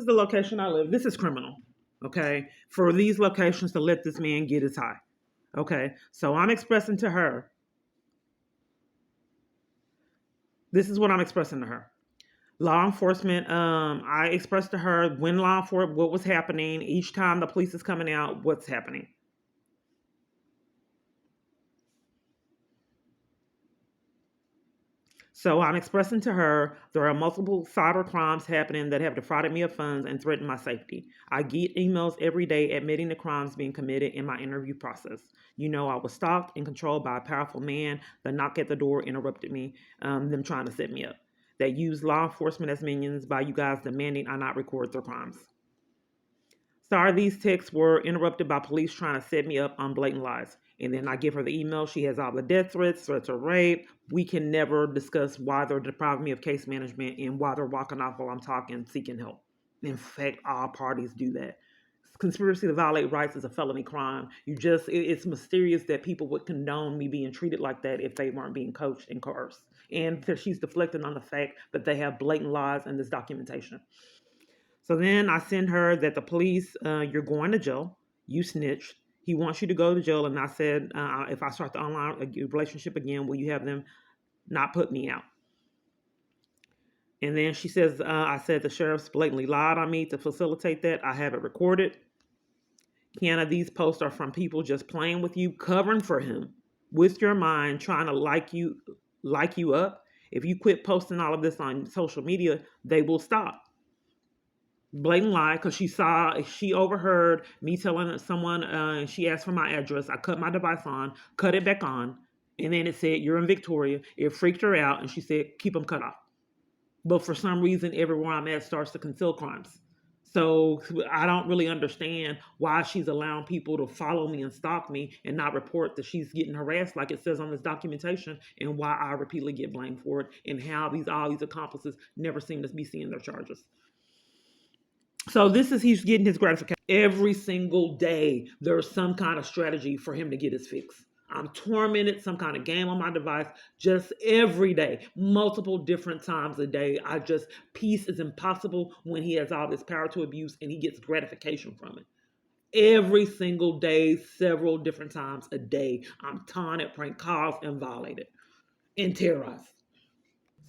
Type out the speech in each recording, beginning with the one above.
the location I live. This is criminal. Okay. For these locations to let this man get his high. Okay. So I'm expressing to her. This is what I'm expressing to her. Law enforcement, I expressed to her when law enforcement, what was happening each time the police is coming out, what's happening. So I'm expressing to her there are multiple cyber crimes happening that have defrauded me of funds and threatened my safety. I get emails every day admitting the crimes being committed in my interview process. You know, I was stalked and controlled by a powerful man. The knock at the door interrupted me, them trying to set me up. They use law enforcement as minions by you guys demanding I not record their crimes. Sorry, these texts were interrupted by police trying to set me up on blatant lies. And then I give her the email. She has all the death threats, threats of rape. We can never discuss why they're depriving me of case management and why they're walking off while I'm talking, seeking help. In fact, all parties do that. Conspiracy to violate rights is a felony crime. It's mysterious that people would condone me being treated like that if they weren't being coached and coerced. And she's deflecting on the fact that they have blatant lies in this documentation. So then I send her that the police, you're going to jail. You snitched. He wants you to go to jail. And I said, if I start the online relationship again, will you have them not put me out? And then she says, I said the sheriff's blatantly lied on me to facilitate that. I have it recorded. Kiana, these posts are from people just playing with you, covering for him with your mind, trying to like you up. If you quit posting all of this on social media, they will stop. Blatant lie, because she overheard me telling someone, she asked for my address. I cut my device on, cut it back on, and then it said, you're in Victoria. It freaked her out, and she said, keep them cut off. But for some reason, everywhere I'm at starts to conceal crimes. So I don't really understand why she's allowing people to follow me and stalk me and not report that she's getting harassed like it says on this documentation, and why I repeatedly get blamed for it, and how all these accomplices never seem to be seeing their charges. So he's getting his gratification. Every single day, there's some kind of strategy for him to get his fix. I'm tormented, some kind of game on my device, just every day, multiple different times a day. Peace is impossible when he has all this power to abuse and he gets gratification from it. Every single day, several different times a day, I'm taunted, prank calls, and violated and terrorized.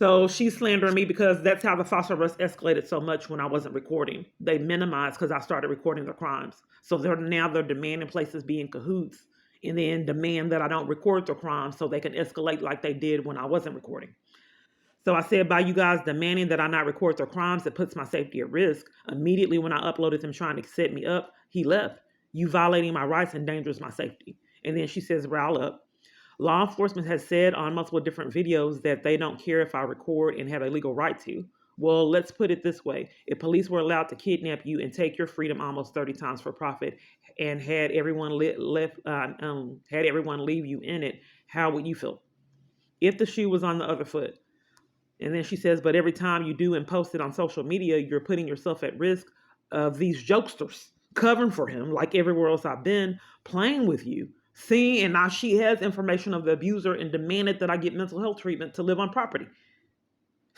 So she's slandering me because that's how the false arrest escalated so much when I wasn't recording. They minimized because I started recording their crimes. So they're demanding places be in cahoots and then demand that I don't record their crimes so they can escalate like they did when I wasn't recording. So I said, by you guys demanding that I not record their crimes, it puts my safety at risk. Immediately when I uploaded them trying to set me up, he left. You violating my rights endangers my safety. And then she says, rile up. Law enforcement has said on multiple different videos that they don't care if I record and have a legal right to. Well, let's put it this way. If police were allowed to kidnap you and take your freedom almost 30 times for profit and had everyone leave you in it, how would you feel? If the shoe was on the other foot. And then she says, but every time you do and post it on social media, you're putting yourself at risk of these jokesters covering for him like everywhere else I've been, playing with you. See, and now she has information of the abuser and demanded that I get mental health treatment to live on property.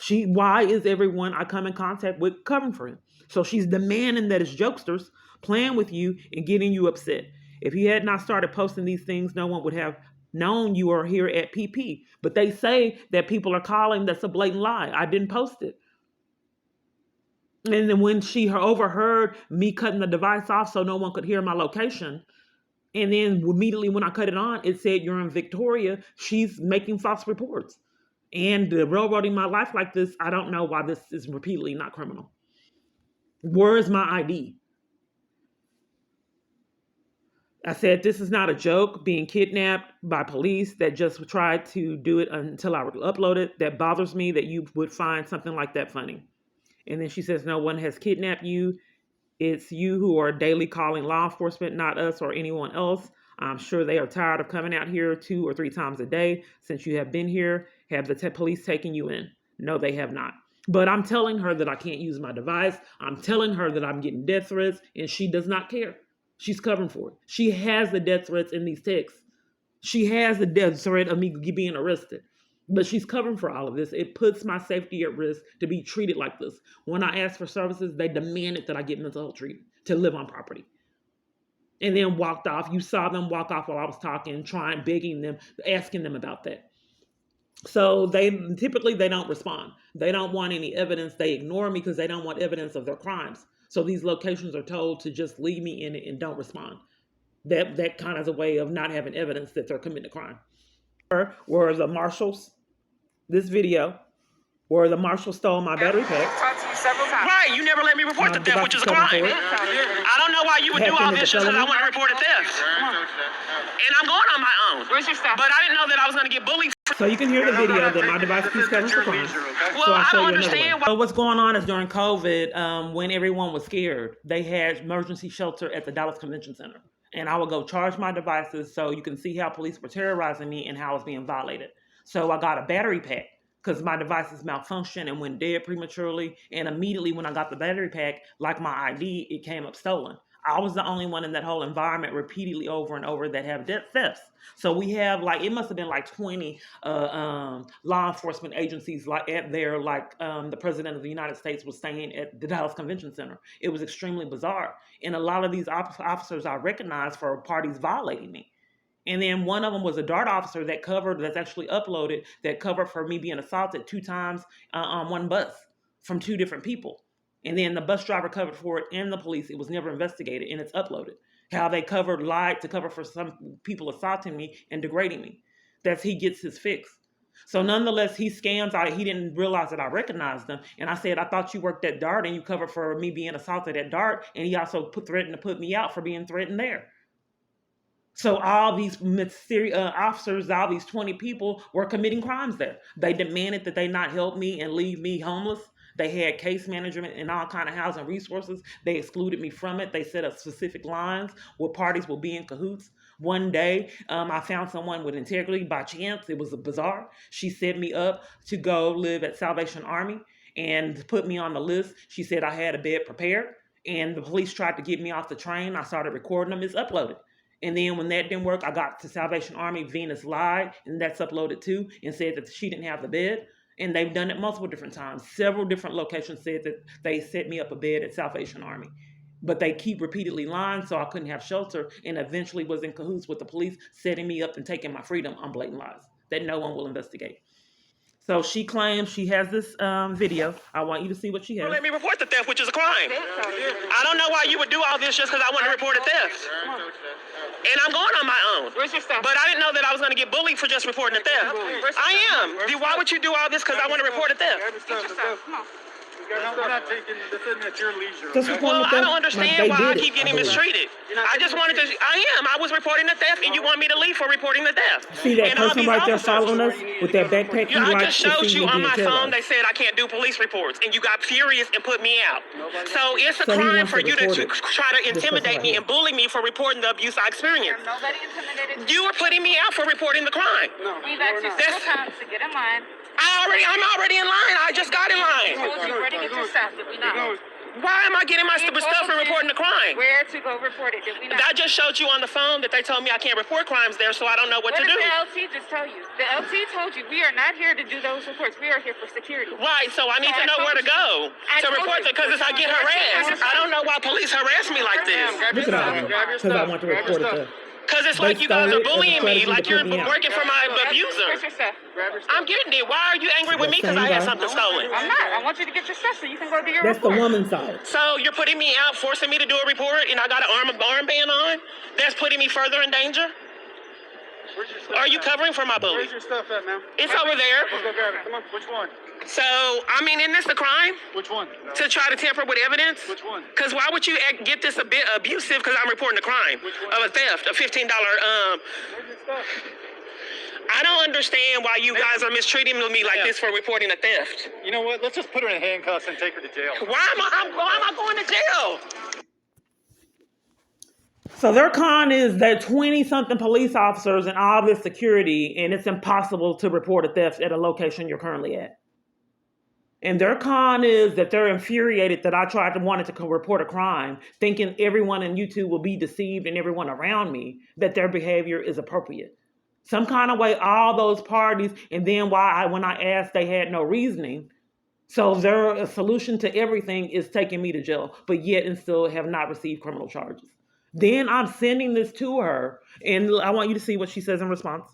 Why is everyone I come in contact with covering for him? So she's demanding that it's jokesters playing with you and getting you upset. If he had not started posting these things, no one would have known you are here at PP. But they say that people are calling that's a blatant lie. I didn't post it. And then when she overheard me cutting the device off so no one could hear my location, and then immediately when I cut it on, it said, you're in Victoria. She's making false reports. And railroading my life like this, I don't know why this is repeatedly not criminal. Where is my ID? I said, this is not a joke, being kidnapped by police that just tried to do it until I upload it. That bothers me that you would find something like that funny. And then she says, no one has kidnapped you. It's you who are daily calling law enforcement, not us or anyone else. I'm sure they are tired of coming out here 2 or 3 times a day since you have been here. Have the police taken you in? No, they have not. But I'm telling her that I can't use my device. I'm telling her that I'm getting death threats, and she does not care. She's covering for it. She has the death threats in these texts. She has the death threat of me being arrested. But she's covering for all of this. It puts my safety at risk to be treated like this. When I asked for services, they demanded that I get mental health treatment to live on property. And then walked off. You saw them walk off while I was talking, trying, begging them, asking them about that. So they typically they don't respond. They don't want any evidence. They ignore me because they don't want evidence of their crimes. So these locations are told to just leave me in it and don't respond. That kind of is a way of not having evidence that they're committing a crime. Where the marshals, this video, where the marshal stole my battery pack. Right, you never let me report the theft, which is a crime. I don't know why you would do all this just because I want to report a theft. And I'm going on my own. Where's your stuff? But I didn't know that I was going to get bullied. So you can hear the video that my device keeps covering for crime. Well, so I don't understand. So what's going on is during COVID, when everyone was scared, they had emergency shelter at the Dallas Convention Center. And I would go charge my devices so you can see how police were terrorizing me and how I was being violated. So I got a battery pack because my devices malfunctioned and went dead prematurely. And immediately when I got the battery pack, like my ID, it came up stolen. I was the only one in that whole environment repeatedly over and over that have thefts. So we have it must have been like 20 law enforcement agencies at there, the president of the United States was staying at the Dallas Convention Center. It was extremely bizarre. And a lot of these officers I recognized for parties violating me. And then one of them was a DART officer that's actually uploaded, that covered for me being assaulted 2 times on one bus from 2 different people. And then the bus driver covered for it and the police. It was never investigated and it's uploaded. How they lied to cover for some people assaulting me and degrading me. He gets his fix. So nonetheless, he scams out. He didn't realize that I recognized them. And I said, I thought you worked at DART and you covered for me being assaulted at DART. And he also threatened to put me out for being threatened there. So all these mysterious officers, all these 20 people were committing crimes there. They demanded that they not help me and leave me homeless. They had case management and all kind of housing resources. They excluded me from it. They set up specific lines where parties will be in cahoots. One day, I found someone with integrity by chance. It was bizarre. She set me up to go live at Salvation Army and put me on the list. She said I had a bed prepared, and the police tried to get me off the train. I started recording them. It's uploaded. And then when that didn't work, I got to Salvation Army. Venus lied, and that's uploaded too, and said that she didn't have the bed. And they've done it multiple different times. Several different locations said that they set me up a bed at Salvation Army. But they keep repeatedly lying, so I couldn't have shelter, and eventually was in cahoots with the police, setting me up and taking my freedom on blatant lies that no one will investigate. So she claims she has this video. I want you to see what she has. Let me report the theft, which is a crime. I don't know why you would do all this just because I want to report a theft. And I'm going on my own. Where's your stuff? But I didn't know that I was going to get bullied for just reporting a theft. I am. Why would you do all this because I want to report a theft? Get your stuff. Come on. We're not taking this at your leisure. Well, I don't understand why I keep getting mistreated. I just wanted to. I was reporting the theft, and you want me to leave for reporting the theft. See that person right there following us with that backpack? I just showed you on my phone. They said I can't do police reports, and you got furious and put me out. So it's a crime for you to try to intimidate me and bully me for reporting the abuse I experienced. Nobody intimidated you. You were putting me out for reporting the crime. No, we've asked you several times to get in line. I'm already in line. I just got in line. I told you where to get your stuff. Did we not? Why am I getting my stupid stuff and reporting the crime? Where to go report it? Did we not? I just showed you on the phone that they told me I can't report crimes there, so I don't know what to do. What did the LT just tell you? The LT told you we are not here to do those reports. We are here for security. Right, so I need to know where to go to report it because I get harassed. I don't know why police harass me like this. Look at all because I want to report it. Because it's like you guys are bullying me, like you're working for my abuser. Where's your stuff? I'm getting it. Why are you angry with me because I had something stolen? I'm not. I want you to get your stuff so you can go do your report. That's the woman's side. So you're putting me out, forcing me to do a report, and I got an armband on? That's putting me further in danger? Where's your stuff? Are you covering for my bully? Where's your stuff at, ma'am? It's over there. Let's go grab it. Come on. Which one? So, isn't this a crime? Which one? To try to tamper with evidence? Which one? Because why would you get this a bit abusive because I'm reporting a crime of a theft, a $15, Where's your stuff? I don't understand why you guys are mistreating me like this for reporting a theft. You know what? Let's just put her in handcuffs and take her to jail. Why am I going to jail? So their con is that 20-something police officers and all this security, and it's impossible to report a theft at a location you're currently at. And their con is that they're infuriated that I wanted to report a crime, thinking everyone in YouTube will be deceived and everyone around me that their behavior is appropriate. Some kind of way, all those parties, and then when I asked, they had no reasoning. So their solution to everything is taking me to jail, but yet and still have not received criminal charges. Then I'm sending this to her, and I want you to see what she says in response.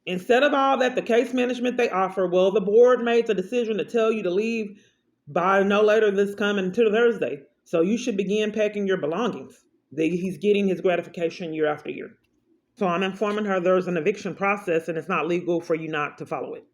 Instead of all that, the case management they offer, well, the board made the decision to tell you to leave by no later this coming to Thursday. So you should begin packing your belongings. He's getting his gratification year after year. So I'm informing her there's an eviction process and it's not legal for you not to follow it.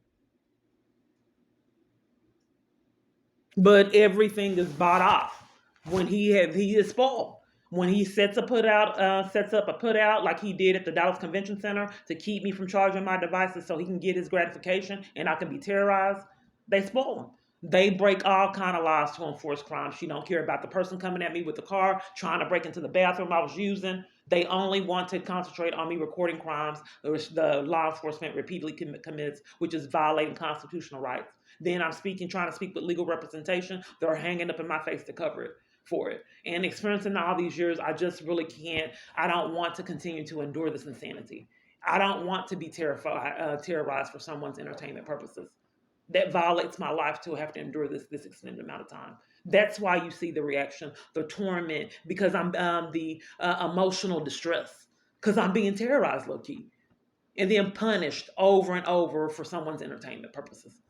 But everything is bought off when he is spoiled. When he sets up a put out like he did at the Dallas Convention Center to keep me from charging my devices so he can get his gratification and I can be terrorized, they spoil him. They break all kind of laws to enforce crime. She don't care about the person coming at me with the car, trying to break into the bathroom I was using. They only want to concentrate on me recording crimes which the law enforcement repeatedly commits, which is violating constitutional rights. Then I'm trying to speak with legal representation. They're hanging up in my face to cover it for it. And experiencing all these years, I just really can't. I don't want to continue to endure this insanity. I don't want to be terrorized for someone's entertainment purposes. That violates my life to have to endure this extended amount of time. That's why you see the reaction, the torment, because I'm the emotional distress, because I'm being terrorized low key, and then punished over and over for someone's entertainment purposes.